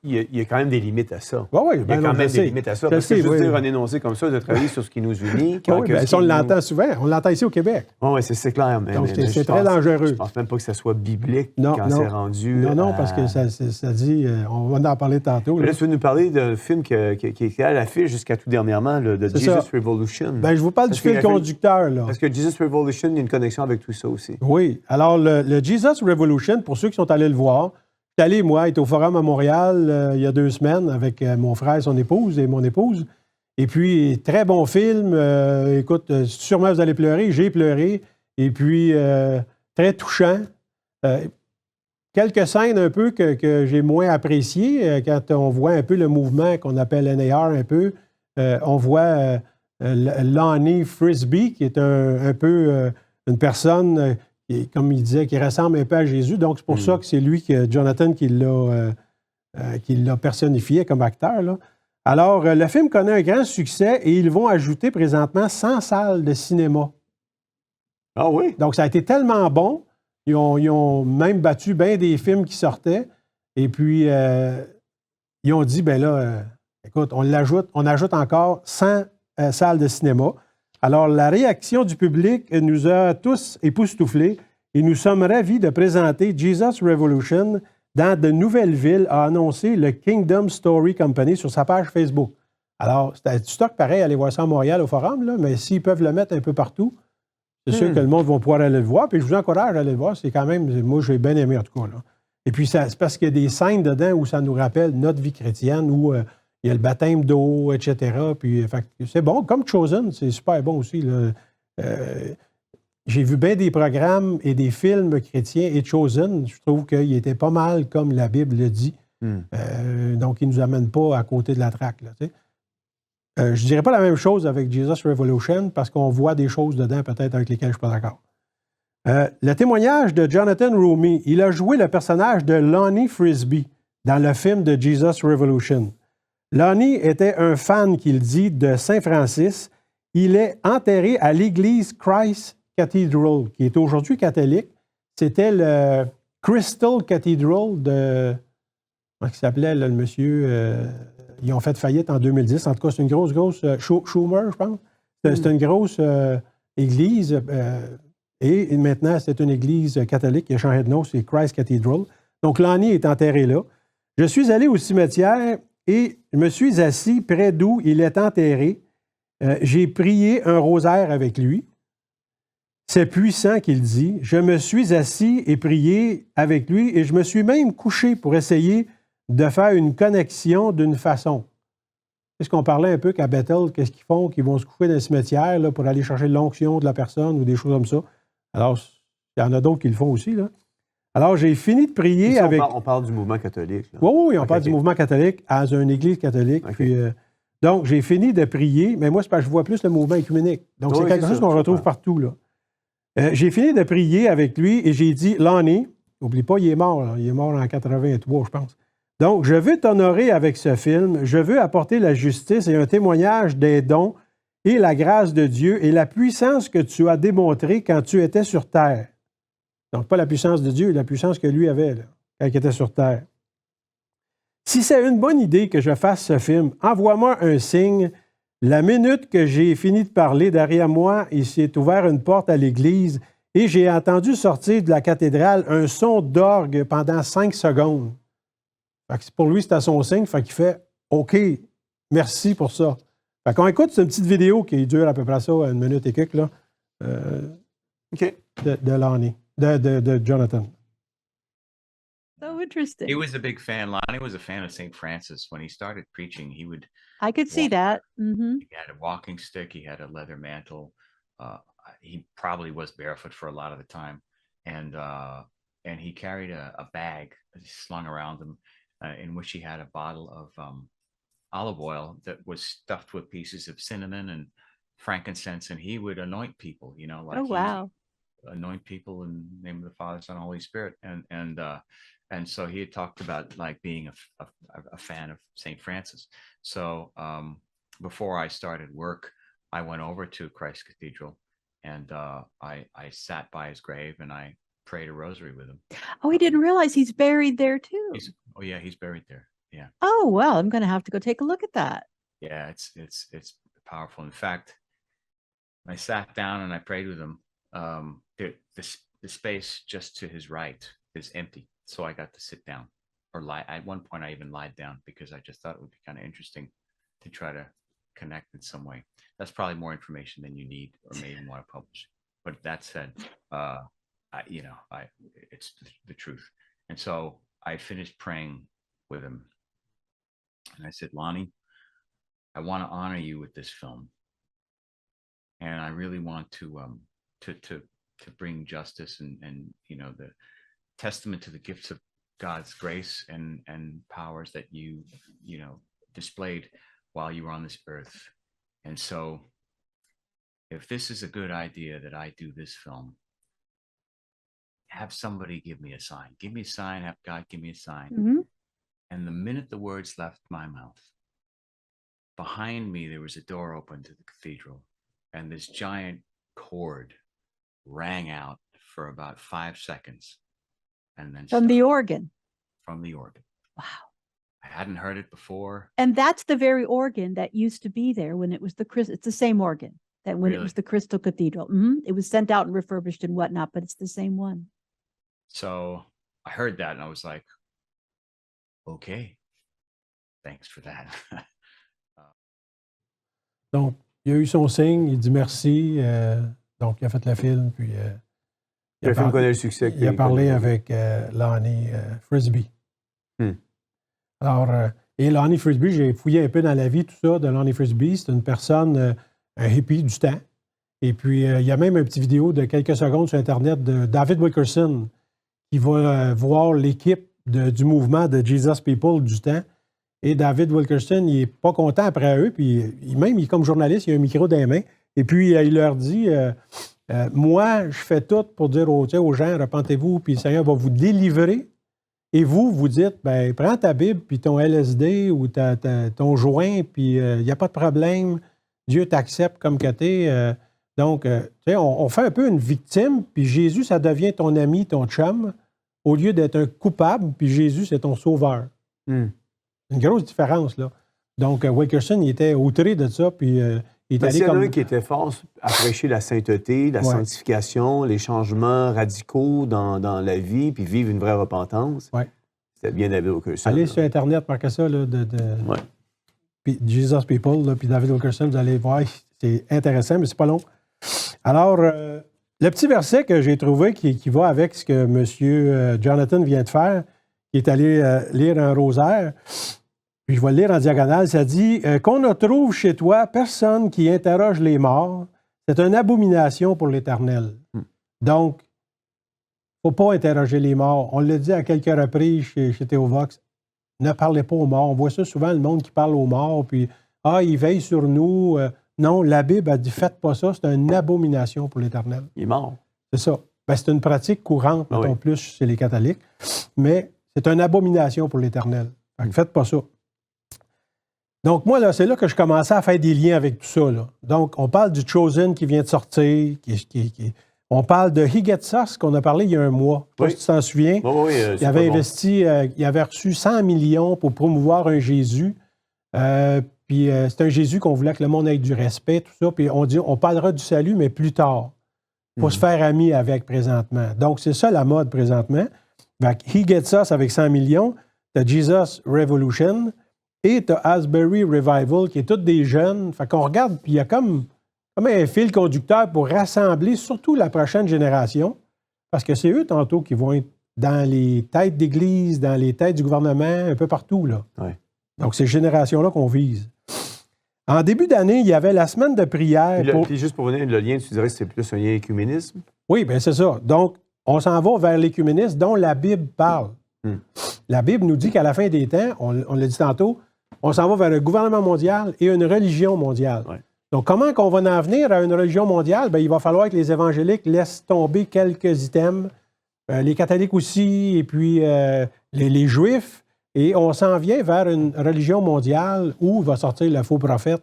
il y a quand même des limites à ça. Oui, il y a quand même des limites à ça. Parce que je veux dire, un énoncé comme ça, de travailler sur ce qui nous unit. Ça, on l'entend souvent. On l'entend ici au Québec. Oui, c'est clair. Donc, c'est très dangereux. Je ne pense même pas que ça soit biblique quand c'est rendu. Non, parce que ça dit, on va en parler tantôt. Là, tu veux nous parler d'un film qui était à l'affiche jusqu'à tout dernièrement, de Jesus Revolution. Je vous parle du fil conducteur. Là. Parce que Jesus Revolution, il y a une connexion avec tout ça aussi. Oui. Alors, le Jesus Revolution, pour ceux qui sont allés le voir, je suis allé, moi, être au Forum à Montréal il y a 2 semaines avec mon frère, son épouse et mon épouse. Et puis, très bon film. Écoute, sûrement vous allez pleurer. J'ai pleuré. Et puis, très touchant. Quelques scènes un peu que j'ai moins appréciées. Quand on voit un peu le mouvement qu'on appelle NAR un peu, on voit Lonnie Frisbee, qui est un peu une personne... Et comme il disait, qui ressemble un peu à Jésus. Donc, c'est pour ça que c'est lui, Jonathan, qui l'a personnifié comme acteur. Là. Alors, le film connaît un grand succès et ils vont ajouter présentement 100 salles de cinéma. Ah oui? Donc, ça a été tellement bon. Ils ont même battu bien des films qui sortaient. Et puis, ils ont dit, écoute, on ajoute encore 100 salles de cinéma. Alors, la réaction du public nous a tous époustouflés et nous sommes ravis de présenter Jesus Revolution dans de nouvelles villes, a annoncé le Kingdom Story Company sur sa page Facebook. Alors, c'était du stock pareil, aller voir ça à Montréal au Forum, là, mais s'ils peuvent le mettre un peu partout, c'est sûr que le monde va pouvoir aller le voir. Puis je vous encourage à aller le voir. C'est quand même, moi, j'ai bien aimé en tout cas. Là. Et puis, c'est parce qu'il y a des scènes dedans où ça nous rappelle notre vie chrétienne, où... il y a le baptême d'eau, etc. Puis, c'est bon. Comme Chosen, c'est super bon aussi. Là. J'ai vu bien des programmes et des films chrétiens. Et Chosen, je trouve qu'il était pas mal comme la Bible le dit. Donc, il ne nous amène pas à côté de la traque. Là, je ne dirais pas la même chose avec Jesus Revolution parce qu'on voit des choses dedans peut-être avec lesquelles je ne suis pas d'accord. Le témoignage de Jonathan Roumie, il a joué le personnage de Lonnie Frisbee dans le film de Jesus Revolution. Lonnie était un fan, qu'il dit, de Saint Francis. Il est enterré à l'église Christ Cathedral, qui est aujourd'hui catholique. C'était le Crystal Cathedral de... Comment il s'appelait, là, le monsieur? Ils ont fait faillite en 2010. En tout cas, c'est une grosse... Schumer, je pense. C'est une grosse église. Et maintenant, c'est une église catholique qui a changé de nom. C'est Christ Cathedral. Donc, Lonnie est enterré là. Je suis allé au cimetière... Et je me suis assis près d'où il est enterré. J'ai prié un rosaire avec lui. C'est puissant qu'il dit. Je me suis assis et prié avec lui et je me suis même couché pour essayer de faire une connexion d'une façon. Est-ce qu'on parlait un peu qu'à Bethel, qu'est-ce qu'ils font? Qu'ils vont se coucher dans le cimetière là, pour aller chercher l'onction de la personne ou des choses comme ça. Alors, il y en a d'autres qui le font aussi, là. Alors, j'ai fini de prier ici, avec... On parle du mouvement catholique. Là. Oui, on parle du mouvement catholique à une église catholique. Puis, donc, j'ai fini de prier, mais moi, c'est parce que je vois plus le mouvement œcuménique. Donc, c'est quelque chose qu'on retrouve partout. Là. J'ai fini de prier avec lui et j'ai dit, Lonnie, n'oublie pas, il est mort. Là. Il est mort en 83, je pense. Donc, je veux t'honorer avec ce film. Je veux apporter la justice et un témoignage des dons et la grâce de Dieu et la puissance que tu as démontrée quand tu étais sur terre. Donc, pas la puissance de Dieu, la puissance que lui avait là, quand il était sur terre. Si c'est une bonne idée que je fasse ce film, envoie-moi un signe. La minute que j'ai fini de parler, derrière moi, il s'est ouvert une porte à l'église et j'ai entendu sortir de la cathédrale un son d'orgue pendant 5 secondes. Fait que pour lui, c'était son signe, fait qu'il fait « OK, merci pour ça ». Fait qu'on écoute cette petite vidéo qui dure à peu près ça, 1 minute et quelques, là, de Lonnie, de Jonathan. So interesting. He was a big fan. Lonnie was a fan of St. Francis. When he started preaching, he would... I could see that. Mm-hmm. He had a walking stick. He had a leather mantle. He probably was barefoot for a lot of the time. And he carried a bag slung around him in which he had a bottle of olive oil that was stuffed with pieces of cinnamon and frankincense. And he would anoint people, you know, like oh, wow. Anoint people in the name of the Father, Son, and Holy Spirit. And so he had talked about like being a fan of St. Francis. So before I started work, I went over to Christ Cathedral and I sat by his grave and I prayed a rosary with him. Oh, he didn't realize he's buried there too. He's buried there. Yeah. Oh, well, I'm going to have to go take a look at that. Yeah, it's powerful. In fact, I sat down and I prayed with him. The space just to his right is empty. So I got to sit down or lie. At one point, I even lied down because I just thought it would be kind of interesting to try to connect in some way. That's probably more information than you need or may even want to publish. But that said, it's the truth. And so I finished praying with him. And I said, Lonnie, I want to honor you with this film. And I really want to bring justice and the testament to the gifts of God's grace and powers that you displayed while you were on this earth. And so if this is a good idea that I do this film, have somebody give me a sign. Give me a sign, have God give me a sign. Mm-hmm. And the minute the words left my mouth, behind me there was a door open to the cathedral, and this giant cord rang out for about 5 seconds. And then from the organ. From the organ. Wow. I hadn't heard it before. And that's the very organ that used to be there when it was it's the same organ that when it was the Crystal Cathedral. Mm-hmm. It was sent out and refurbished and whatnot, but it's the same one. So I heard that and I was like, okay, thanks for that. Donc, il a eu son signe, il dit merci. Donc, il a fait le film, puis le film connaît le succès. Il a parlé avec Lonnie Frisbee. Alors, et Lonnie Frisbee, j'ai fouillé un peu dans la vie, tout ça, de Lonnie Frisbee. C'est une personne, un hippie du temps. Et puis, il y a même une petite vidéo de quelques secondes sur Internet de David Wilkerson qui va voir l'équipe du mouvement de Jesus People du temps. Et David Wilkerson, il n'est pas content après eux. Puis, il est comme journaliste, il a un micro dans les mains. Et puis, il leur dit... moi, je fais tout pour dire aux gens, repentez-vous, puis le Seigneur va vous délivrer. Et vous dites, ben prends ta Bible, puis ton LSD ou ton joint, puis il n'y a pas de problème. Dieu t'accepte comme que t'es. Donc, on fait un peu une victime, puis Jésus, ça devient ton ami, ton chum, au lieu d'être un coupable, puis Jésus, c'est ton sauveur. Une grosse différence, là. Donc, Wilkerson, il était outré de ça, puis... il y en a un qui était fort à prêcher la sainteté, la sanctification, les changements radicaux dans la vie, puis vivre une vraie repentance. Ouais. C'était bien David Wilkerson. Allez sur Internet, marquez ça, là, puis Jesus People, là, puis David Wilkerson, vous allez voir, c'est intéressant, mais c'est pas long. Alors, le petit verset que j'ai trouvé qui va avec ce que M. Jonathan vient de faire, qui est allé lire un rosaire, puis je vais le lire en diagonale, ça dit « Qu'on ne trouve chez toi personne qui interroge les morts, c'est une abomination pour l'Éternel. » Donc, il ne faut pas interroger les morts. On l'a dit à quelques reprises chez Théovox, ne parlez pas aux morts. On voit ça souvent, le monde qui parle aux morts, puis « Ah, ils veillent sur nous. » Non, la Bible a dit « Faites pas ça, c'est une abomination pour l'Éternel. » Il est mort. C'est ça. Ben, c'est une pratique courante, mettons plus chez les catholiques, mais c'est une abomination pour l'Éternel. Fait que faites pas ça. Donc, moi, là, c'est là que je commençais à faire des liens avec tout ça. Là. Donc, on parle du Chosen qui vient de sortir. On parle de Higetsos, qu'on a parlé il y a un mois. Je sais pas si tu t'en souviens. Oui, il avait investi, il avait reçu 100 millions pour promouvoir un Jésus. Puis c'est un Jésus qu'on voulait que le monde ait du respect, tout ça. Puis on dit, on parlera du salut, mais plus tard. Pour se faire ami avec présentement. Donc, c'est ça la mode présentement. Higetsos avec 100 millions. Tu as Jesus Revolution. Et tu as Asbury Revival, qui est tous des jeunes. Fait qu'on regarde, puis il y a comme un fil conducteur pour rassembler surtout la prochaine génération, parce que c'est eux, tantôt, qui vont être dans les têtes d'église, dans les têtes du gouvernement, un peu partout, là. Ouais. Donc, c'est ces générations-là qu'on vise. En début d'année, il y avait la semaine de prière. Puis juste pour venir, le lien, tu dirais que c'est plus un lien écuménisme? Oui, bien c'est ça. Donc, on s'en va vers l'écuménisme dont la Bible parle. La Bible nous dit qu'à la fin des temps, on l'a dit tantôt, on s'en va vers un gouvernement mondial et une religion mondiale. Ouais. Donc, comment qu'on va en venir à une religion mondiale? Bien, il va falloir que les évangéliques laissent tomber quelques items, les catholiques aussi, et puis les juifs, et on s'en vient vers une religion mondiale où va sortir le faux prophète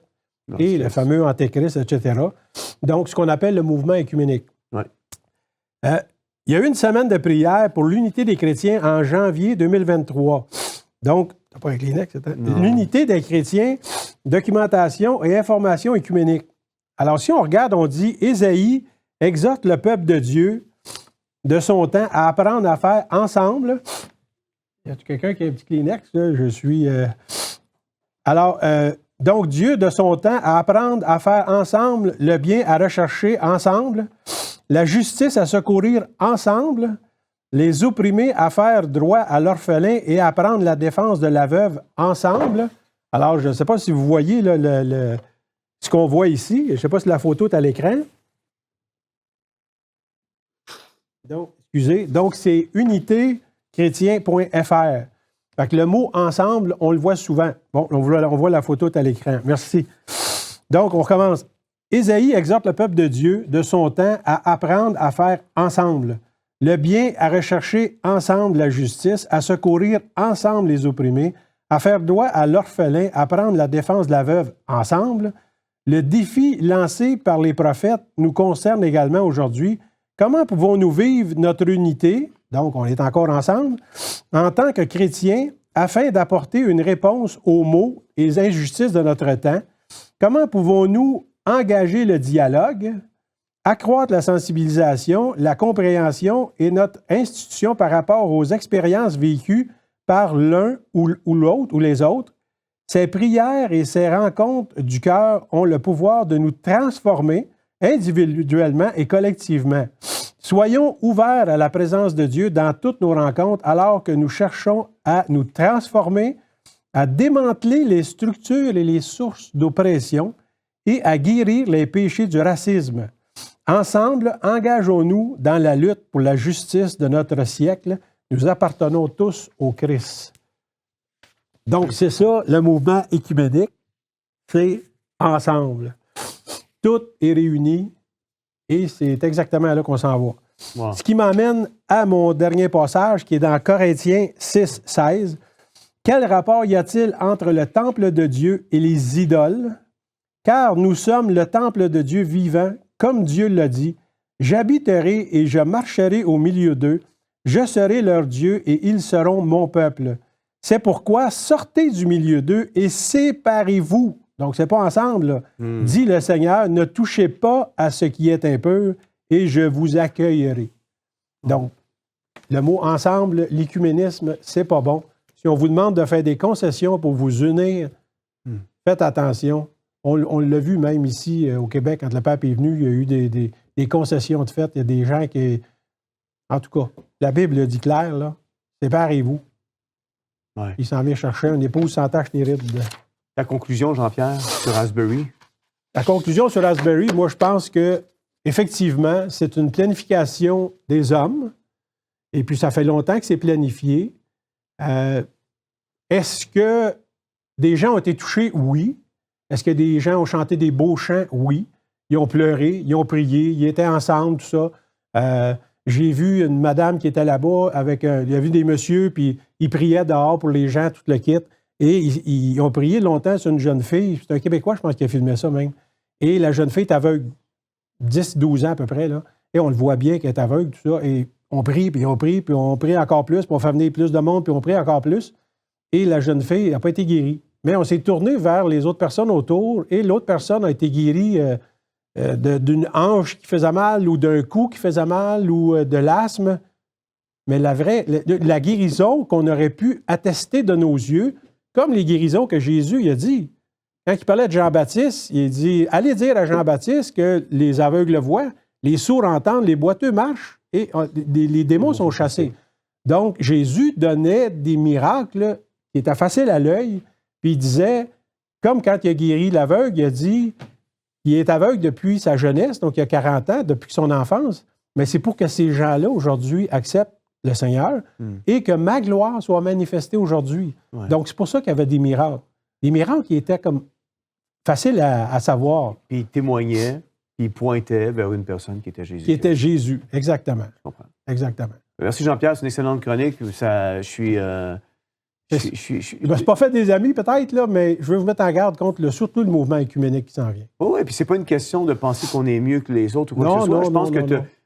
et le fameux antéchrist, etc. Donc, ce qu'on appelle le mouvement œcuménique. Ouais. Il y a eu une semaine de prière pour l'unité des chrétiens en janvier 2023. Donc, t'as pas un Kleenex, c'était? L'unité des chrétiens, documentation et information œcuménique. Alors, si on regarde, on dit Ésaïe exhorte le peuple de Dieu de son temps à apprendre à faire ensemble. Y a-t-il quelqu'un qui a un petit Kleenex? Là? Je suis. Alors, donc, Dieu de son temps à apprendre à faire ensemble, le bien à rechercher ensemble, la justice à secourir ensemble, les opprimés à faire droit à l'orphelin et à prendre la défense de la veuve ensemble. Alors, je ne sais pas si vous voyez là, ce qu'on voit ici. Je ne sais pas si la photo est à l'écran. Donc, excusez. Donc, c'est unitéchrétien.fr. Fait que le mot « ensemble », on le voit souvent. Bon, on voit la photo est à l'écran. Merci. Donc, on recommence. Ésaïe exhorte le peuple de Dieu de son temps à apprendre à faire ensemble. Le bien à rechercher ensemble la justice, à secourir ensemble les opprimés, à faire droit à l'orphelin, à prendre la défense de la veuve ensemble. Le défi lancé par les prophètes nous concerne également aujourd'hui. Comment pouvons-nous vivre notre unité, donc on est encore ensemble, en tant que chrétiens, afin d'apporter une réponse aux maux et aux injustices de notre temps? Comment pouvons-nous engager le dialogue, accroître la sensibilisation, la compréhension et notre institution par rapport aux expériences vécues par l'un ou l'autre ou les autres? Ces prières et ces rencontres du cœur ont le pouvoir de nous transformer individuellement et collectivement. Soyons ouverts à la présence de Dieu dans toutes nos rencontres alors que nous cherchons à nous transformer, à démanteler les structures et les sources d'oppression et à guérir les péchés du racisme. Ensemble, engageons-nous dans la lutte pour la justice de notre siècle. Nous appartenons tous au Christ. Donc, c'est ça, le mouvement œcuménique, c'est ensemble. Tout est réuni et c'est exactement là qu'on s'en va. Wow. Ce qui m'amène à mon dernier passage, qui est dans Corinthiens 6, 16. Quel rapport y a-t-il entre le temple de Dieu et les idoles? Car nous sommes le temple de Dieu vivant, comme Dieu l'a dit. J'habiterai et je marcherai au milieu d'eux. Je serai leur Dieu et ils seront mon peuple. C'est pourquoi sortez du milieu d'eux et séparez-vous. Donc, c'est pas ensemble, là. Dit le Seigneur, ne touchez pas à ce qui est impur et je vous accueillerai. Donc, le mot ensemble, l'écuménisme, c'est pas bon. Si on vous demande de faire des concessions pour vous unir, faites attention. On l'a vu même ici au Québec, quand le pape est venu, il y a eu des concessions de fait. Il y a des gens qui... En tout cas, la Bible le dit clair, là. Séparez-vous. Ouais. Il s'en vient chercher une épouse sans tache ni ride. La conclusion, Jean-Pierre, sur Asbury? La conclusion sur Asbury, moi, je pense que effectivement, c'est une planification des hommes. Et puis, ça fait longtemps que c'est planifié. Est-ce que des gens ont été touchés? Oui. Est-ce que des gens ont chanté des beaux chants? Oui. Ils ont pleuré, ils ont prié, ils étaient ensemble, tout ça. J'ai vu une madame qui était là-bas avec il y a vu des messieurs, puis il priait dehors pour les gens, tout le kit. Et ils ont prié longtemps sur une jeune fille. C'est un Québécois, je pense, qui a filmé ça même. Et la jeune fille est aveugle, 10-12 ans à peu près, là. Et on le voit bien qu'elle est aveugle, tout ça. Et on prie, puis on prie, puis on prie encore plus, puis on fait venir plus de monde, puis on prie encore plus. Et la jeune fille n'a pas été guérie. Mais on s'est tourné vers les autres personnes autour, et l'autre personne a été guérie d'une hanche qui faisait mal, ou d'un cou qui faisait mal, ou de l'asthme. Mais la guérison qu'on aurait pu attester de nos yeux, comme les guérisons que Jésus il a dit. Quand il parlait de Jean-Baptiste, il dit « Allez dire à Jean-Baptiste que les aveugles voient, les sourds entendent, les boiteux marchent, et les démons sont chassés. » Donc, Jésus donnait des miracles qui étaient faciles à l'œil, puis il disait, comme quand il a guéri l'aveugle, il a dit qu'il est aveugle depuis sa jeunesse, donc il a 40 ans, depuis son enfance, mais c'est pour que ces gens-là, aujourd'hui, acceptent le Seigneur et que ma gloire soit manifestée aujourd'hui. Ouais. Donc, c'est pour ça qu'il y avait des miracles. Des miracles qui étaient comme faciles à savoir. Puis il témoignait, puis il pointait vers une personne qui était Jésus. Qui était Jésus, exactement. Je comprends. Exactement. Merci Jean-Pierre, c'est une excellente chronique. Je suis... C'est pas fait des amis peut-être, là, mais je veux vous mettre en garde contre surtout le mouvement œcuménique qui s'en vient. Oui, puis c'est pas une question de penser qu'on est mieux que les autres ou quoi que ce soit. Je pense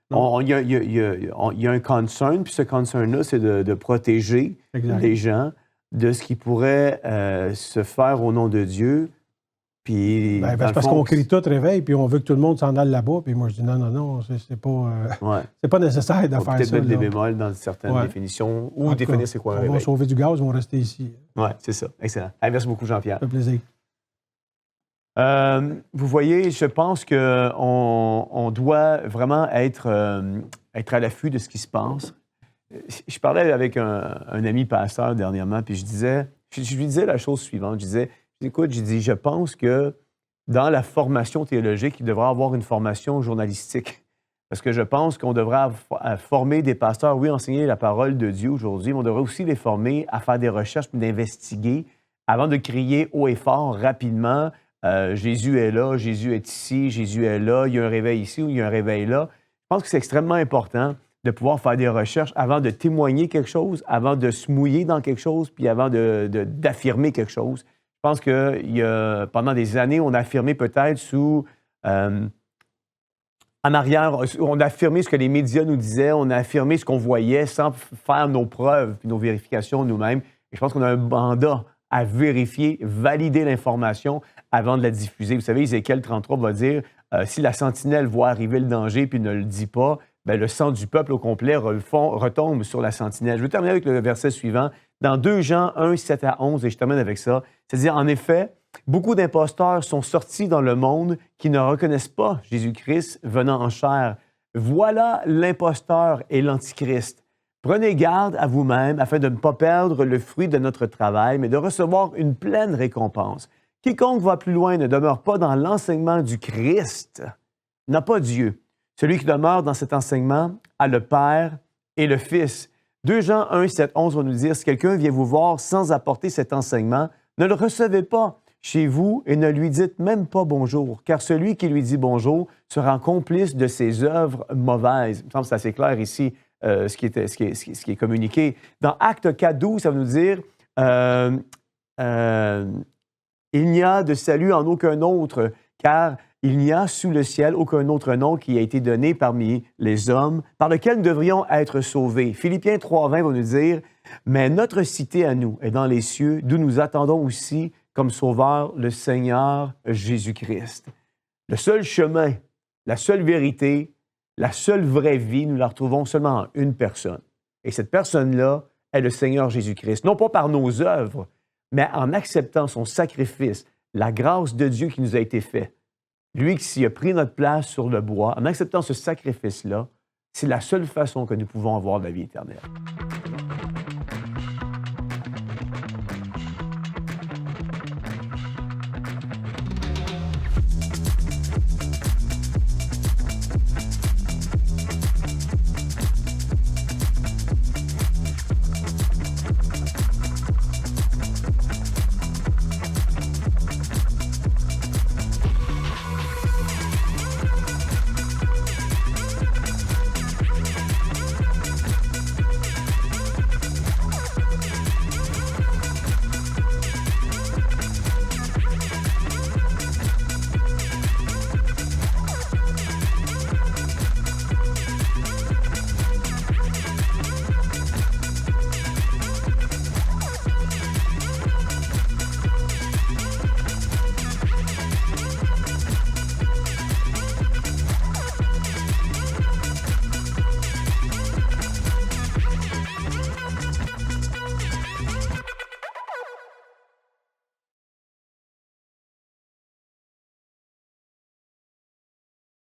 il y a un concern, puis ce concern-là, c'est de protéger les gens de ce qui pourrait se faire au nom de Dieu. Puis, parce qu'on crie tout réveil, puis on veut que tout le monde s'en aille là-bas. Puis moi, je dis non, c'est pas nécessaire de faire ça. Peut-être mettre des bémols dans certaines définitions ou définir c'est quoi un réveil. On va sauver du gaz, on va rester ici. Oui, c'est ça. Excellent. Allez, merci beaucoup, Jean-Pierre. Ça fait plaisir. Vous voyez, je pense qu'on doit vraiment être à l'affût de ce qui se passe. Je parlais avec un ami pasteur dernièrement, puis je lui disais la chose suivante. Écoute, je pense que dans la formation théologique, il devrait y avoir une formation journalistique. Parce que je pense qu'on devrait former des pasteurs, oui, enseigner la parole de Dieu aujourd'hui, mais on devrait aussi les former à faire des recherches, puis d'investiguer avant de crier haut et fort, rapidement. Jésus est là, Jésus est ici, Jésus est là, il y a un réveil ici ou il y a un réveil là. Je pense que c'est extrêmement important de pouvoir faire des recherches avant de témoigner quelque chose, avant de se mouiller dans quelque chose, puis avant d'affirmer quelque chose. Je pense que pendant des années, on a affirmé peut-être en arrière, on a affirmé ce que les médias nous disaient, on a affirmé ce qu'on voyait sans faire nos preuves puis nos vérifications nous-mêmes. Et je pense qu'on a un mandat à vérifier, valider l'information avant de la diffuser. Vous savez, Ézéchiel 33 va dire si la sentinelle voit arriver le danger puis ne le dit pas, bien, le sang du peuple au complet retombe sur la sentinelle. Je vais terminer avec le verset suivant. Dans 2 Jean 1, 7 à 11, et je termine avec ça. C'est-à-dire, en effet, beaucoup d'imposteurs sont sortis dans le monde qui ne reconnaissent pas Jésus-Christ venant en chair. Voilà l'imposteur et l'antichrist. Prenez garde à vous-même afin de ne pas perdre le fruit de notre travail, mais de recevoir une pleine récompense. Quiconque va plus loin ne demeure pas dans l'enseignement du Christ, n'a pas Dieu. Celui qui demeure dans cet enseignement a le Père et le Fils. 2 Jean 1, 7, 11 va nous dire, si quelqu'un vient vous voir sans apporter cet enseignement, ne le recevez pas chez vous et ne lui dites même pas bonjour, car celui qui lui dit bonjour sera complice de ses œuvres mauvaises. Il me semble que c'est assez clair ici ce qui est communiqué. Dans Actes 4, 12, ça va nous dire, il n'y a de salut en aucun autre, car il n'y a sous le ciel aucun autre nom qui a été donné parmi les hommes par lequel nous devrions être sauvés. Philippiens 3.20 va nous dire, mais notre cité à nous est dans les cieux, d'où nous attendons aussi comme sauveur le Seigneur Jésus-Christ. Le seul chemin, la seule vérité, la seule vraie vie, nous la retrouvons seulement en une personne. Et cette personne-là est le Seigneur Jésus-Christ. Non pas par nos œuvres, mais en acceptant son sacrifice, la grâce de Dieu qui nous a été faite. Lui qui a pris notre place sur le bois, en acceptant ce sacrifice-là, c'est la seule façon que nous pouvons avoir de la vie éternelle.